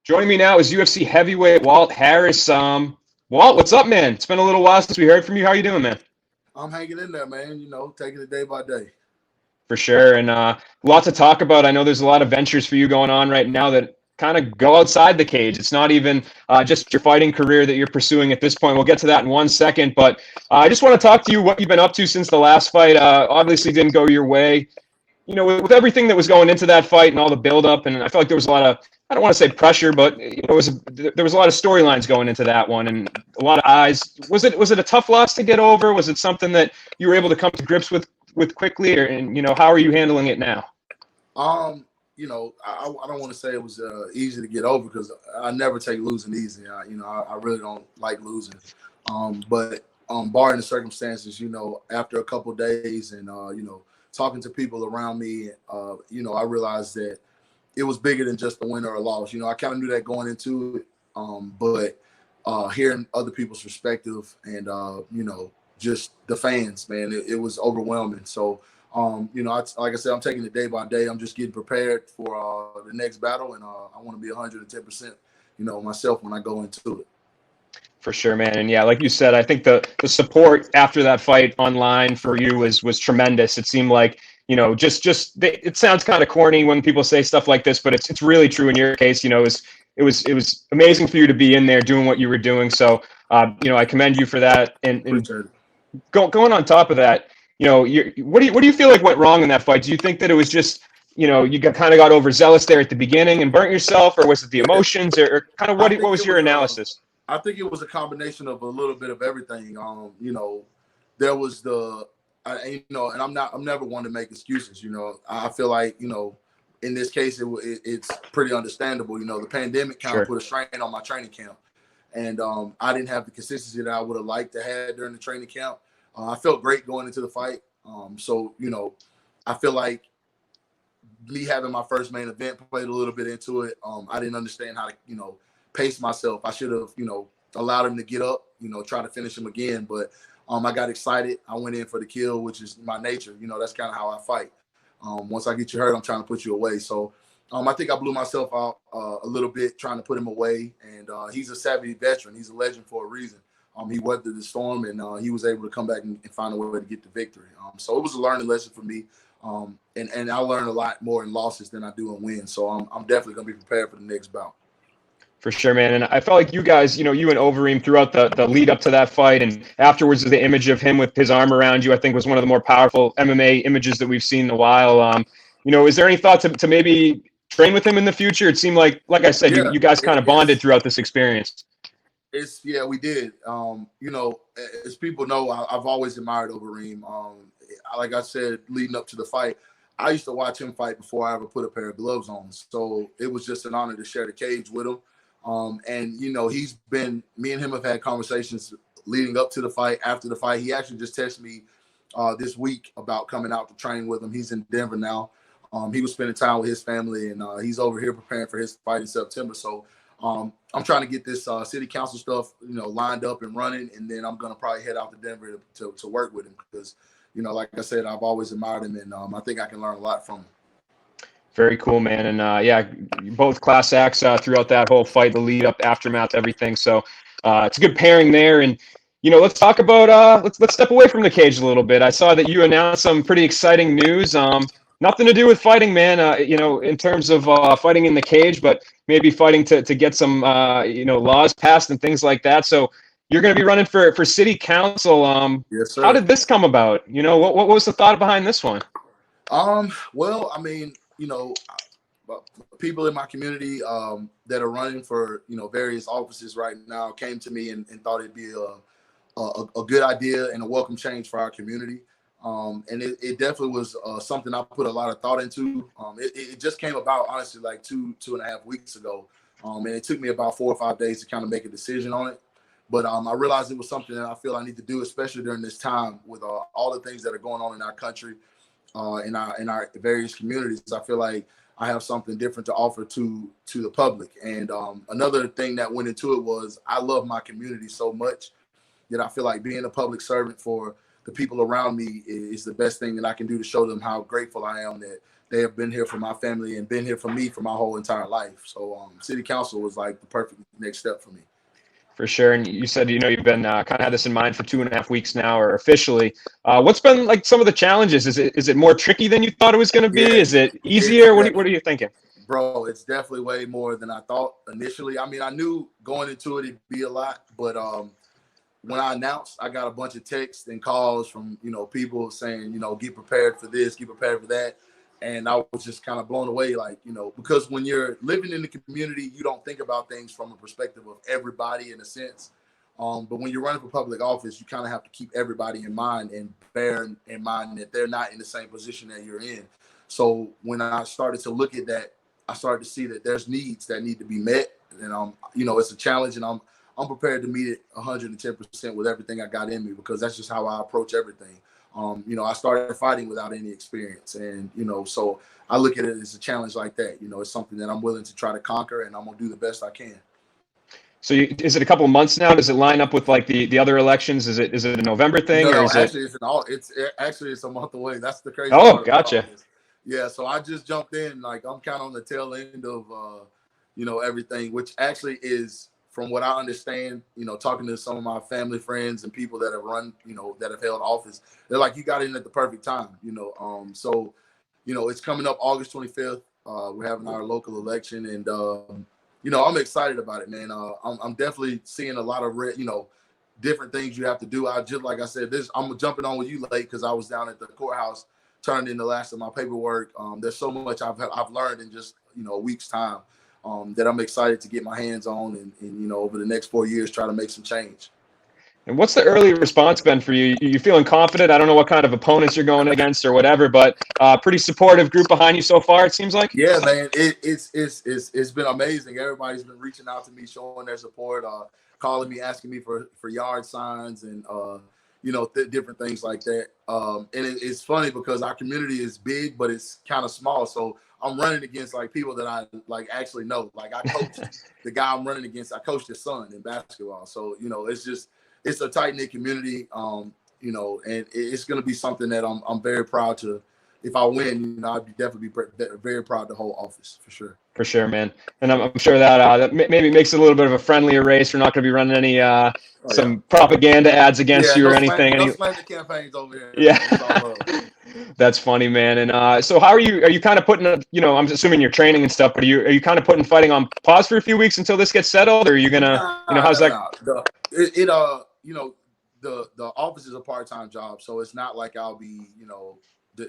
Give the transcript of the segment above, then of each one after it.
Joining me now is UFC heavyweight Walt Harris. Walt, what's up, man? It's been a little while since we heard from you. How you doing, man? I'm hanging in there, man. Taking it day by day. For sure, and a lot to talk about. I know there's a lot of ventures for you going on right now that kind of go outside the cage. It's not even just your fighting career that you're pursuing at this point. We'll get to that in 1 second, but I just want to talk to you what you've been up to since the last fight. Obviously, didn't go your way. With everything that was going into that fight and all the buildup, and I feel like there was a lot of, I don't want to say pressure, but there was a lot of storylines going into that one, and a lot of eyes. Was it a tough loss to get over? Was it something that you were able to come to grips with quickly, or and how are you handling it now? I don't want to say it was easy to get over because I never take losing easy. I really don't like losing. But barring the circumstances, after a couple of days and talking to people around me, I realized that it was bigger than just a win or a loss. I kind of knew that going into it, but hearing other people's perspective and just the fans, man, it was overwhelming. So, like I said, I'm taking it day by day. I'm just getting prepared for the next battle, and I want to be 110%, myself when I go into it. For sure, man. And yeah, like you said, I think the support after that fight online for you was tremendous. It seemed like, it sounds kind of corny when people say stuff like this, but it's really true in your case. It was amazing for you to be in there doing what you were doing. So, I commend you for that. And going on top of that, what do you feel like went wrong in that fight? Do you think that it was just, you kind of got overzealous there at the beginning and burnt yourself, or was it the emotions, or kind of what was your analysis? I think it was a combination of a little bit of everything. There was and I'm never one to make excuses. I feel like, in this case, it's pretty understandable. The pandemic kind of put a strain on my training camp, and I didn't have the consistency that I would have liked to have during the training camp. I felt great going into the fight. So, I feel like me having my first main event played a little bit into it. I didn't understand how to, pace myself. I should have, allowed him to get up, try to finish him again. But I got excited. I went in for the kill, which is my nature. That's kind of how I fight. Once I get you hurt, I'm trying to put you away. So I think I blew myself out a little bit trying to put him away. And he's a savvy veteran. He's a legend for a reason. He weathered the storm, and he was able to come back and find a way to get the victory. So it was a learning lesson for me. And I learned a lot more in losses than I do in wins. So I'm definitely going to be prepared for the next bout. For sure, man. And I felt like you guys, you and Overeem throughout the lead up to that fight and afterwards, the image of him with his arm around you, I think was one of the more powerful MMA images that we've seen in a while. Is there any thought to maybe train with him in the future? It seemed like I said, you guys kind of bonded throughout this experience. We did. As people know, I've always admired Overeem. Like I said, leading up to the fight, I used to watch him fight before I ever put a pair of gloves on. So it was just an honor to share the cage with him. Me and him have had conversations leading up to the fight, after the fight. He actually just texted me this week about coming out to train with him. He's in Denver now. He was spending time with his family, and he's over here preparing for his fight in September. So I'm trying to get this city council stuff, lined up and running, and then I'm going to probably head out to Denver to work with him because, like I said, I've always admired him, and I think I can learn a lot from him. Very cool, man. And both class acts throughout that whole fight, the lead up, aftermath, everything. So it's a good pairing there. And, let's talk about, let's step away from the cage a little bit. I saw that you announced some pretty exciting news. Nothing to do with fighting, man, in terms of fighting in the cage, but maybe fighting to get some, laws passed and things like that. So you're going to be running for city council. Yes, sir. How did this come about? What was the thought behind this one? Well, I mean, people in my community that are running for, various offices right now came to me and thought it'd be a good idea and a welcome change for our community. And it definitely was something I put a lot of thought into. It just came about, honestly, like two and a half weeks ago. And it took me about 4 or 5 days to kind of make a decision on it. But I realized it was something that I feel I need to do, especially during this time with all the things that are going on in our country, in our various communities. I feel like I have something different to offer to the public. And another thing that went into it was I love my community so much that I feel like being a public servant for the people around me is the best thing that I can do to show them how grateful I am that they have been here for my family and been here for me for my whole entire life. So city council was like the perfect next step for me. For sure. And you said, you've been kind of had this in mind for 2.5 weeks now, or officially. What's been like some of the challenges? Is it more tricky than you thought it was going to be? Yeah, Is it easier? What are you thinking? Bro, it's definitely way more than I thought initially. I mean, I knew going into it, it'd be a lot, but when I announced, I got a bunch of texts and calls from, people saying, get prepared for this, get prepared for that. And I was just kind of blown away, like, because when you're living in the community, you don't think about things from a perspective of everybody in a sense. But when you're running for public office, you kind of have to keep everybody in mind and bear in mind that they're not in the same position that you're in. So when I started to look at that, I started to see that there's needs that need to be met. And, it's a challenge, and I'm prepared to meet it 110% with everything I got in me, because that's just how I approach everything. I started fighting without any experience, and so I look at it as a challenge like that. It's something that I'm willing to try to conquer, and I'm gonna do the best I can. So is it a couple of months now? Does it line up with like the other elections? Is it a November thing, No, or is actually, it? It's a month away. That's the crazy Oh, part. gotcha. Yeah, so I just jumped in. Like, I'm kind of on the tail end of everything, which actually is, from what I understand, talking to some of my family, friends, and people that have run, that have held office, they're like, you got in at the perfect time, So, it's coming up August 25th. We're having our local election, and, I'm excited about it, man. I'm definitely seeing a lot of, different things you have to do. Like I said, I'm jumping on with you late because I was down at the courthouse turning in the last of my paperwork. There's so much I've learned in just, a week's time. That I'm excited to get my hands on and over the next 4 years, try to make some change. And what's the early response been for you? You feeling confident? I don't know what kind of opponents you're going against or whatever, but pretty supportive group behind you so far, it seems like. Yeah, man, it's been amazing. Everybody's been reaching out to me, showing their support, calling me, asking me for yard signs and different things like that. And it's funny because our community is big, but it's kind of small. So I'm running against like people that I like actually know. Like, I coach the guy I'm running against. I coached his son in basketball. So, it's a tight knit community. And it's going to be something that I'm very proud to. If I win, I'd definitely be very proud to hold office for sure. For sure, man. And I'm sure that maybe makes it a little bit of a friendlier race. We're not going to be running any some propaganda ads against you or anything. No slander campaigns over here. Yeah. That's funny, man. And so how are you kind of putting, I'm assuming you're training and stuff, but are you kind of putting fighting on pause for a few weeks until this gets settled, or are you going to, how's that? The office is a part-time job, so it's not like I'll be,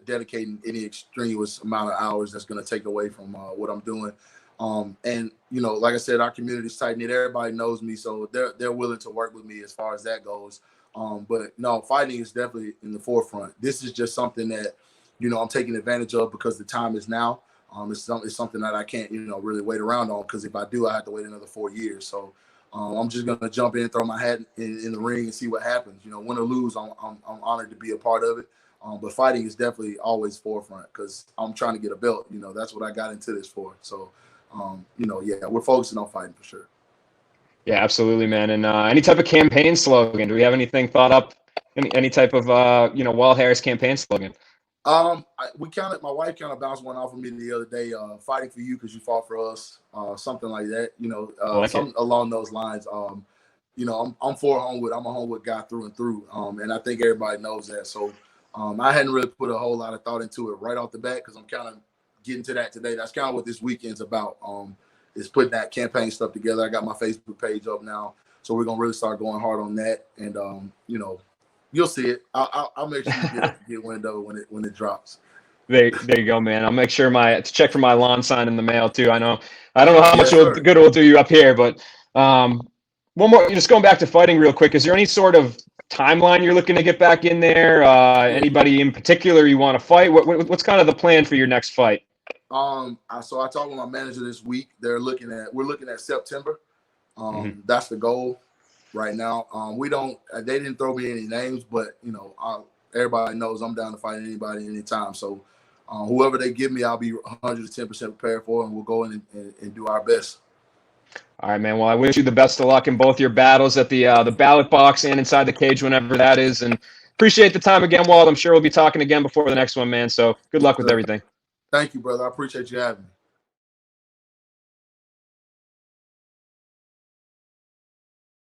dedicating any extraneous amount of hours that's going to take away from what I'm doing. And, like I said, our community's tight-knit. Everybody knows me, so they're willing to work with me as far as that goes. But no, fighting is definitely in the forefront. This is just something that, I'm taking advantage of because the time is now. It's something that I can't, really wait around on, because if I do, I have to wait another 4 years. So I'm just going to jump in, throw my hat in the ring and see what happens. Win or lose, I'm honored to be a part of it. But fighting is definitely always forefront because I'm trying to get a belt. That's what I got into this for. So, yeah, we're focusing on fighting for sure. Yeah, absolutely, man. And any type of campaign slogan? Do we have anything thought up? Any type of Walt Harris campaign slogan? My wife kind of bounced one off of me the other day. Fighting for you because you fought for us. Something like that. Something along those lines. I'm for Homewood. I'm a Homewood guy through and through. And I think everybody knows that. So I hadn't really put a whole lot of thought into it right off the bat because I'm kind of getting to that today. That's kind of what this weekend's about. Is putting that campaign stuff together. I got my Facebook page up now, so we're gonna really start going hard on that. And you'll see it. I'll make sure you get wind of it when it drops. There you go, man. I'll make sure to check for my lawn sign in the mail too. I don't know how much good it will do you up here, but one more. Just going back to fighting real quick. Is there any sort of timeline you're looking to get back in there? Anybody in particular you want to fight? What's kind of the plan for your next fight? So I talked with my manager this week. We're looking at September. That's the goal right now. They didn't throw me any names, but everybody knows I'm down to fight anybody anytime. So whoever they give me, I'll be 110% prepared for, and we'll go in and do our best. All right, man. Well, I wish you the best of luck in both your battles at the ballot box and inside the cage whenever that is. And appreciate the time again, Walt. I'm sure we'll be talking again before the next one, man. So good luck with everything. Thank you, brother. I appreciate you having me.